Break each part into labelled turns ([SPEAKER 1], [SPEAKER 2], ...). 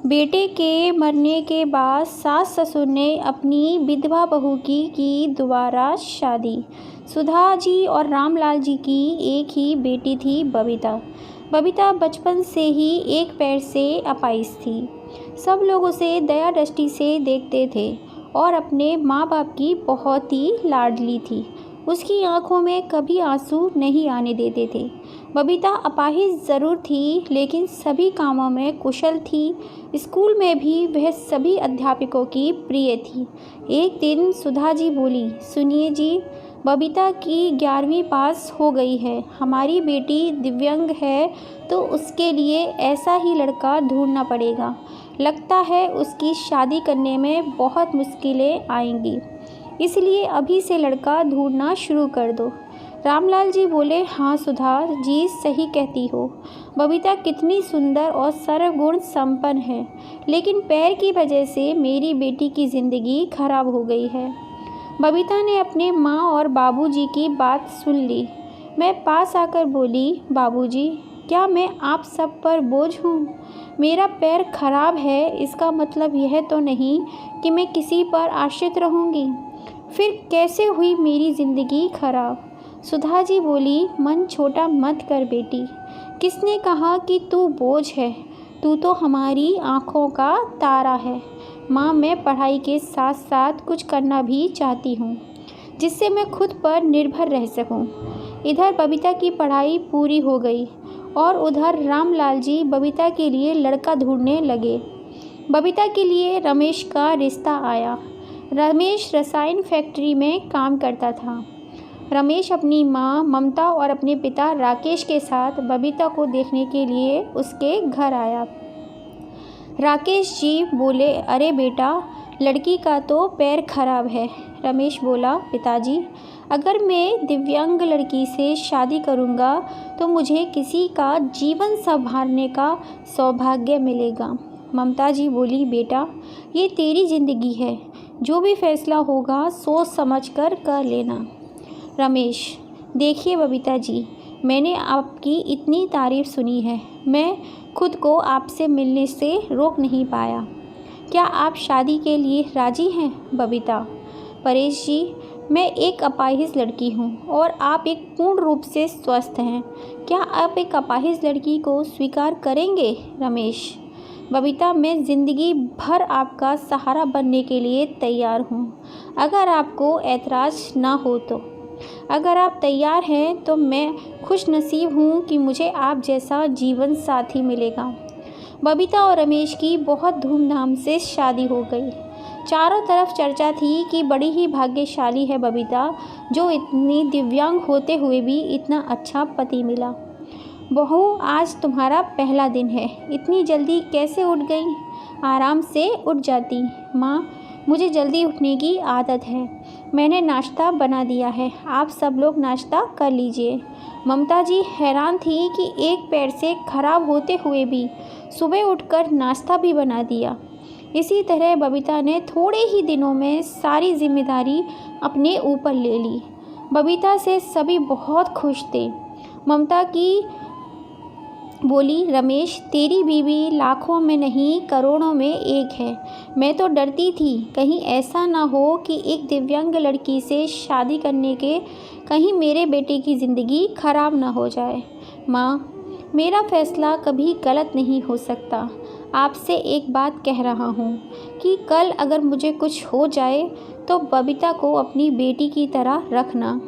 [SPEAKER 1] बेटे के मरने के बाद सास ससुर ने अपनी विधवा बहू की दोबारा शादी। सुधा जी और रामलाल जी की एक ही बेटी थी, बबीता। बबीता बचपन से ही एक पैर से अपाहिज थी। सब लोग उसे दया दृष्टि से देखते थे और अपने माँ बाप की बहुत ही लाडली थी। उसकी आंखों में कभी आंसू नहीं आने देते थे। बबीता अपाहिज ज़रूर थी, लेकिन सभी कामों में कुशल थी। स्कूल में भी वह सभी अध्यापकों की प्रिय थी। एक दिन सुधा जी बोली, सुनिए जी, बबीता की 11वीं पास हो गई है। हमारी बेटी दिव्यांग है तो उसके लिए ऐसा ही लड़का ढूंढना पड़ेगा। लगता है उसकी शादी करने में बहुत मुश्किलें आएंगी, इसलिए अभी से लड़का ढूंढना शुरू कर दो। रामलाल जी बोले, हाँ सुधा जी सही कहती हो। बबीता कितनी सुंदर और सर्वगुण संपन्न है, लेकिन पैर की वजह से मेरी बेटी की ज़िंदगी खराब हो गई है। बबीता ने अपने माँ और बाबूजी की बात सुन ली। मैं पास आकर बोली, बाबूजी, क्या मैं आप सब पर बोझ हूँ? मेरा पैर खराब है, इसका मतलब यह तो नहीं कि मैं किसी पर आश्रित रहूँगी। फिर कैसे हुई मेरी ज़िंदगी खराब? सुधा जी बोली, मन छोटा मत कर बेटी। किसने कहा कि तू बोझ है? तू तो हमारी आँखों का तारा है। माँ, मैं पढ़ाई के साथ साथ कुछ करना भी चाहती हूँ, जिससे मैं खुद पर निर्भर रह सकूँ। इधर बबीता की पढ़ाई पूरी हो गई और उधर रामलाल जी बबीता के लिए लड़का ढूंढने लगे। बबीता के लिए रमेश का रिश्ता आया। रमेश रसायन फैक्ट्री में काम करता था। रमेश अपनी माँ ममता और अपने पिता राकेश के साथ बबीता को देखने के लिए उसके घर आया। राकेश जी बोले, अरे बेटा, लड़की का तो पैर खराब है। रमेश बोला, पिताजी, अगर मैं दिव्यांग लड़की से शादी करूंगा तो मुझे किसी का जीवन संभालने का सौभाग्य मिलेगा। ममता जी बोली, बेटा, ये तेरी ज़िंदगी है, जो भी फैसला होगा सोच समझकर कर लेना। रमेश, देखिए बबीता जी, मैंने आपकी इतनी तारीफ़ सुनी है, मैं खुद को आपसे मिलने से रोक नहीं पाया। क्या आप शादी के लिए राज़ी हैं? बबीता, परेश जी, मैं एक अपाहिज लड़की हूँ और आप एक पूर्ण रूप से स्वस्थ हैं। क्या आप एक अपाहिज लड़की को स्वीकार करेंगे? रमेश, बबीता, मैं ज़िंदगी भर आपका सहारा बनने के लिए तैयार हूँ, अगर आपको ऐतराज़ ना हो तो। अगर आप तैयार हैं तो मैं खुश नसीब हूँ कि मुझे आप जैसा जीवन साथी मिलेगा। बबीता और रमेश की बहुत धूमधाम से शादी हो गई। चारों तरफ चर्चा थी कि बड़ी ही भाग्यशाली है बबीता, जो इतनी दिव्यांग होते हुए भी इतना अच्छा पति मिला। बहू, आज तुम्हारा पहला दिन है, इतनी जल्दी कैसे उठ गई? आराम से उठ जाती। माँ, मुझे जल्दी उठने की आदत है। मैंने नाश्ता बना दिया है, आप सब लोग नाश्ता कर लीजिए। ममता जी हैरान थी कि एक पैर से खराब होते हुए भी सुबह उठकर नाश्ता भी बना दिया। इसी तरह बबीता ने थोड़े ही दिनों में सारी जिम्मेदारी अपने ऊपर ले ली। बबीता से सभी बहुत खुश थे। ममता की बोली, रमेश, तेरी बीवी लाखों में नहीं करोड़ों में एक है। मैं तो डरती थी कहीं ऐसा ना हो कि एक दिव्यांग लड़की से शादी करने के कहीं मेरे बेटे की ज़िंदगी खराब ना हो जाए। माँ, मेरा फैसला कभी गलत नहीं हो सकता। आपसे एक बात कह रहा हूँ कि कल अगर मुझे कुछ हो जाए तो बबीता को अपनी बेटी की तरह रखना।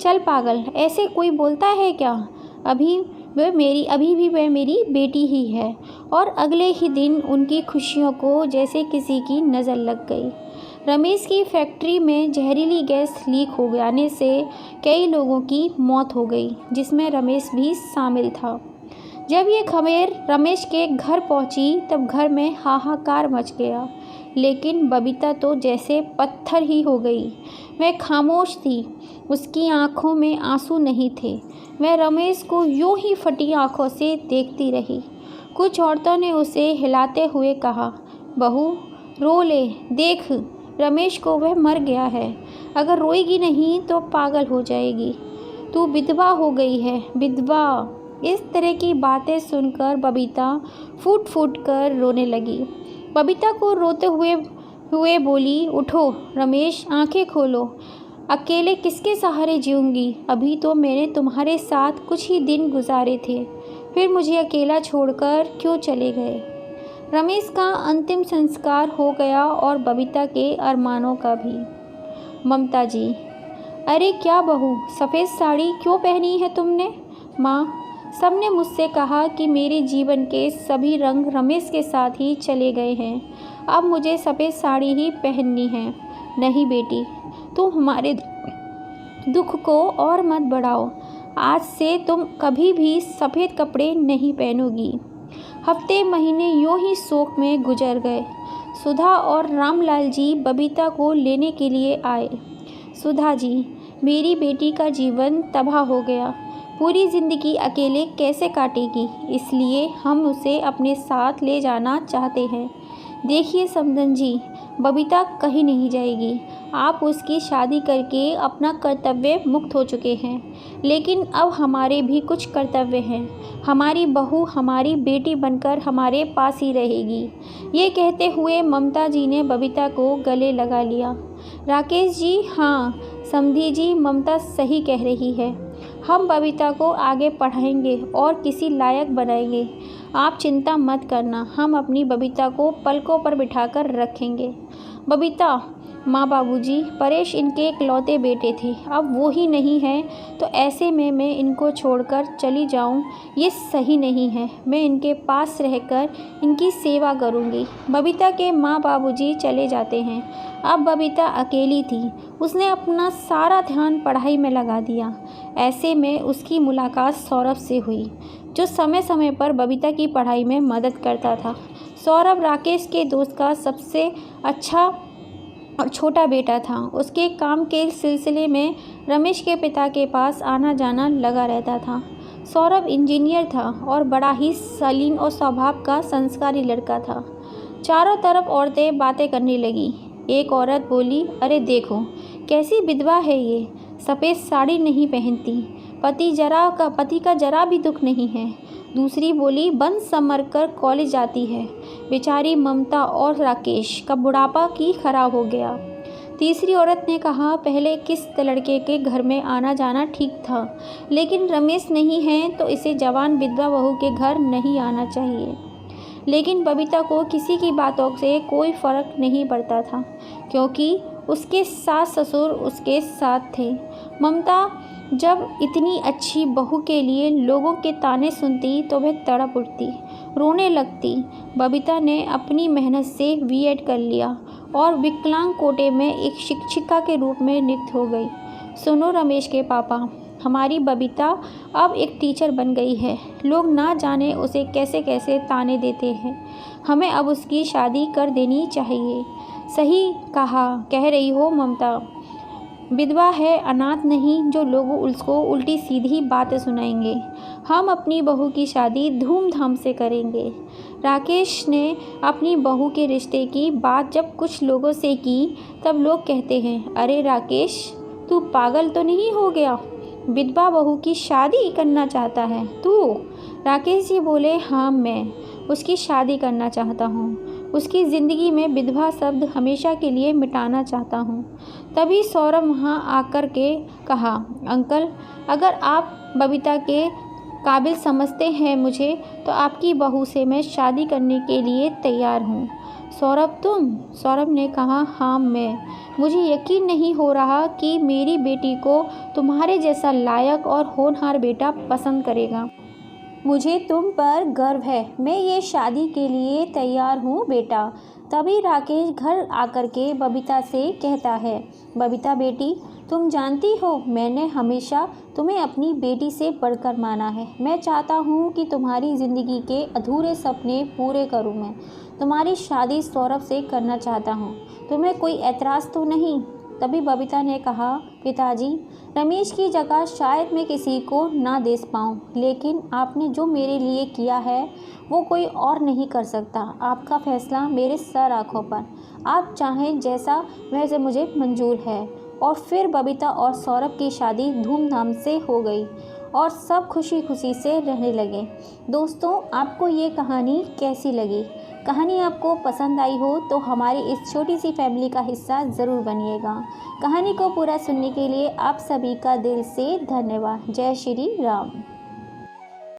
[SPEAKER 1] चल पागल, ऐसे कोई बोलता है क्या? अभी भी वह मेरी बेटी ही है। और अगले ही दिन उनकी खुशियों को जैसे किसी की नज़र लग गई। रमेश की फैक्ट्री में जहरीली गैस लीक हो जाने से कई लोगों की मौत हो गई, जिसमें रमेश भी शामिल था। जब ये खबर रमेश के घर पहुंची तब घर में हाहाकार मच गया, लेकिन बबीता तो जैसे पत्थर ही हो गई। वह खामोश थी, उसकी आंखों में आंसू नहीं थे। वह रमेश को यूं ही फटी आंखों से देखती रही। कुछ औरतों ने उसे हिलाते हुए कहा, बहू, रो ले, देख रमेश को, वह मर गया है। अगर रोएगी नहीं तो पागल हो जाएगी। तू विधवा हो गई है, विधवा। इस तरह की बातें सुनकर बबीता फूट फूट कर रोने लगी। बबीता को रोते हुए हुए बोली, उठो रमेश, आंखें खोलो। अकेले किसके सहारे जीऊँगी? अभी तो मैंने तुम्हारे साथ कुछ ही दिन गुजारे थे, फिर मुझे अकेला छोड़कर क्यों चले गए? रमेश का अंतिम संस्कार हो गया और बबीता के अरमानों का भी। ममता जी, अरे क्या बहू, सफ़ेद साड़ी क्यों पहनी है तुमने? माँ, सबने मुझसे कहा कि मेरे जीवन के सभी रंग रमेश के साथ ही चले गए हैं, अब मुझे सफ़ेद साड़ी ही पहननी है। नहीं बेटी, तुम हमारे दुख को और मत बढ़ाओ। आज से तुम कभी भी सफ़ेद कपड़े नहीं पहनोगी। हफ्ते महीने यूं ही शोक में गुजर गए। सुधा और रामलाल जी बबीता को लेने के लिए आए। सुधा जी, मेरी बेटी का जीवन तबाह हो गया, पूरी ज़िंदगी अकेले कैसे काटेगी, इसलिए हम उसे अपने साथ ले जाना चाहते हैं। देखिए समधन जी, बबीता कहीं नहीं जाएगी। आप उसकी शादी करके अपना कर्तव्य मुक्त हो चुके हैं, लेकिन अब हमारे भी कुछ कर्तव्य हैं। हमारी बहू हमारी बेटी बनकर हमारे पास ही रहेगी। ये कहते हुए ममता जी ने बबीता को गले लगा लिया। राकेश जी, हाँ समधी जी, ममता सही कह रही है। हम बबीता को आगे पढ़ाएंगे और किसी लायक बनाएंगे। आप चिंता मत करना, हम अपनी बबीता को पलकों पर बिठाकर रखेंगे। बबीता, माँ बाबूजी, परेश इनके इकलौते बेटे थे, अब वो ही नहीं हैं, तो ऐसे में मैं इनको छोड़कर चली जाऊं, ये सही नहीं है। मैं इनके पास रहकर इनकी सेवा करूंगी। बबीता के माँ बाबूजी चले जाते हैं। अब बबीता अकेली थी। उसने अपना सारा ध्यान पढ़ाई में लगा दिया। ऐसे में उसकी मुलाकात सौरभ से हुई, जो समय समय पर बबीता की पढ़ाई में मदद करता था। सौरभ राकेश के दोस्त का सबसे अच्छा और छोटा बेटा था। उसके काम के सिलसिले में रमेश के पिता के पास आना जाना लगा रहता था। सौरभ इंजीनियर था और बड़ा ही शालीन और स्वभाव का संस्कारी लड़का था। चारों तरफ औरतें बातें करने लगी। एक औरत बोली, अरे देखो कैसी विधवा है ये, सफ़ेद साड़ी नहीं पहनती, पति का जरा भी दुख नहीं है। दूसरी बोली, बन संवर कर कॉलेज जाती है, बेचारी ममता और राकेश का बुढ़ापा की खराब हो गया। तीसरी औरत ने कहा, पहले किस लड़के के घर में आना जाना ठीक था, लेकिन रमेश नहीं है तो इसे जवान विधवा बहू के घर नहीं आना चाहिए। लेकिन बबीता को किसी की बातों से कोई फ़र्क नहीं पड़ता था, क्योंकि उसके सास ससुर उसके साथ थे। ममता जब इतनी अच्छी बहू के लिए लोगों के ताने सुनती तो वह तड़प उठती, रोने लगती। बबीता ने अपनी मेहनत से बीएड कर लिया और विकलांग कोटे में एक शिक्षिका के रूप में नियुक्त हो गई। सुनो रमेश के पापा, हमारी बबीता अब एक टीचर बन गई है। लोग ना जाने उसे कैसे कैसे ताने देते हैं। हमें अब उसकी शादी कर देनी चाहिए। सही कह रही हो ममता, विधवा है, अनाथ नहीं, जो लोग उसको उल्टी सीधी बातें सुनाएंगे। हम अपनी बहू की शादी धूमधाम से करेंगे। राकेश ने अपनी बहू के रिश्ते की बात जब कुछ लोगों से की, तब लोग कहते हैं, अरे राकेश, तू पागल तो नहीं हो गया, विधवा बहू की शादी करना चाहता है तू? राकेश जी बोले, हाँ मैं उसकी शादी करना चाहता हूँ, उसकी ज़िंदगी में विधवा शब्द हमेशा के लिए मिटाना चाहता हूँ। तभी सौरभ वहाँ आकर के कहा, अंकल, अगर आप बबीता के काबिल समझते हैं मुझे, तो आपकी बहू से मैं शादी करने के लिए तैयार हूँ। सौरभ, तुम? सौरभ ने कहा, हाँ मैं। मुझे यकीन नहीं हो रहा कि मेरी बेटी को तुम्हारे जैसा लायक और होनहार बेटा पसंद करेगा। मुझे तुम पर गर्व है। मैं ये शादी के लिए तैयार हूँ बेटा। तभी राकेश घर आकर के बबीता से कहता है, बबीता बेटी, तुम जानती हो मैंने हमेशा तुम्हें अपनी बेटी से बढ़कर माना है। मैं चाहता हूँ कि तुम्हारी ज़िंदगी के अधूरे सपने पूरे करूँ। मैं तुम्हारी शादी सौरभ से करना चाहता हूँ। तुम्हें कोई एतराज़ तो नहीं? तभी बबीता ने कहा, पिताजी, रमेश की जगह शायद मैं किसी को ना दे पाऊँ, लेकिन आपने जो मेरे लिए किया है वो कोई और नहीं कर सकता। आपका फैसला मेरे सर आँखों पर, आप चाहें जैसा वैसे मुझे मंजूर है। और फिर बबीता और सौरभ की शादी धूमधाम से हो गई और सब खुशी खुशी से रहने लगे। दोस्तों, आपको ये कहानी कैसी लगी? कहानी आपको पसंद आई हो तो हमारी इस छोटी सी फैमिली का हिस्सा ज़रूर बनिएगा। कहानी को पूरा सुनने के लिए आप सभी का दिल से धन्यवाद। जय श्री राम।